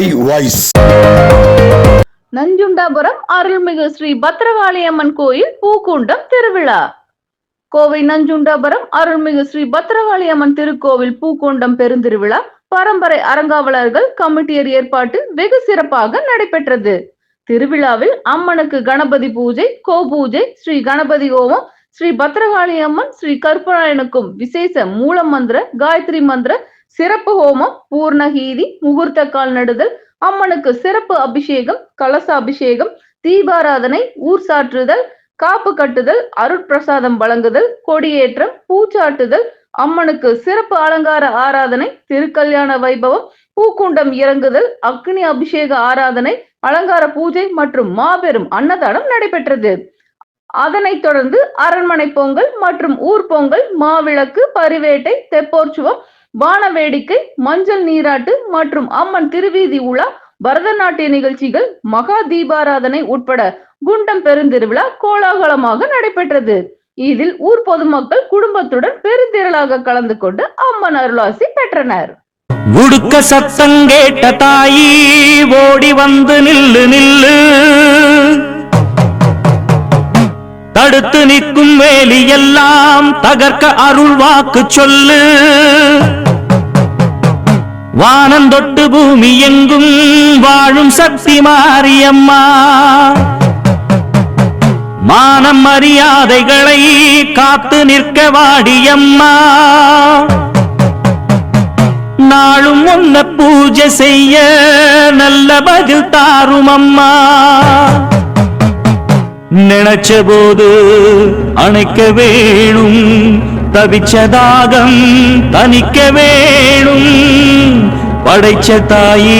my voice. Nanjundapuram அருள்மிகு ஸ்ரீ பத்ரகாளியம்மன் கோயில் பூக்கூண்டம் திருவிழா. கோவை நஞ்சுண்டாபுரம் அருள்மிகு ஸ்ரீ பத்ரகாளியம்மன் திருக்கோவில் பூக்கூண்டம் பெருந்திருவிழா பரம்பரை அறங்காவலர்கள் கமிட்டியர் ஏற்பாட்டில் வெகு சிறப்பாக நடைபெற்றது. திருவிழாவில் அம்மனுக்கு கணபதி பூஜை, கோபூஜை, ஸ்ரீ கணபதி ஹோமம், ஸ்ரீ பத்ரகாளியம்மன், ஸ்ரீ கருப்பராயனுக்கும் விசேஷ மூல மந்திர, காயத்ரி மந்திர, சிறப்பு ஹோமம், பூர்ணகீதி, முகூர்த்த கால் நடுதல், அம்மனுக்கு சிறப்பு அபிஷேகம், கலச அபிஷேகம், தீபாராதனை, ஊர் சாற்றுதல், காப்பு கட்டுதல், அருட்பிரசாதம் வழங்குதல், கொடியேற்றம், பூச்சாட்டுதல், அம்மனுக்கு சிறப்பு அலங்கார ஆராதனை, திருக்கல்யாண வைபவம், பூக்குண்டம் இறங்குதல், அக்னி அபிஷேக ஆராதனை, அலங்கார பூஜை மற்றும் மாபெரும் அன்னதானம் நடைபெற்றது. அதனைத் தொடர்ந்து அரண்மனை பொங்கல் மற்றும் ஊர் பொங்கல், மாவிளக்கு, பரிவேட்டை, தெப்போற்சவம், வான வேடிக்கை, மஞ்சள் நீராட்டு மற்றும் அம்மன் திருவீதி உலா, பரதநாட்டிய நிகழ்ச்சிகள், மகா தீபாராதனை உட்பட குண்டம் பெருந்திருவிழா கோலாகலமாக நடைபெற்றது. இதில் ஊர் பொதுமக்கள் குடும்பத்துடன் பெருந்திரளாக கலந்து கொண்டு அம்மன் அருளாசி பெற்றனர். உடுக்க சத்தம் கேட்ட தாயி ஓடி வந்து நில்லு நில்லு, தடுத்து நிற்கும் வேலி எல்லாம் தகர்க்க அருள் வாக்கு சொல்லு. வானந்தொட்டு பூமி எங்கும் வாழும் சக்தி மாரியம்மா, மானம் மரியாதைகளை காத்து நிற்க வாடியம்மா. நாளும் ஒன்ன பூஜை செய்ய நல்ல பதில் தாரும் அம்மா. நினைச்ச போது அணைக்க வேணும், தவிச்ச தாகம் தனிக்க வேணும். படைச்ச தாயி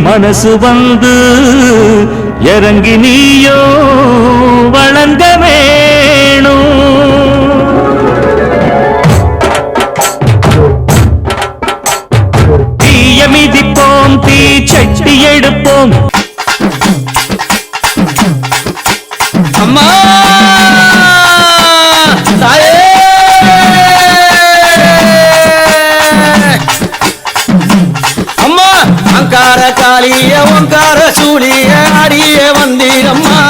மனசு வந்து இறங்கி நீயோ வழங்க வேணும். தீய மிதிப்போம், தீ சட்டி எடுப்போம். அம்மா தாயே, அம்மா அங்கார காளிய ஓங்கார சூழிய அடிய வந்தீரம்மா.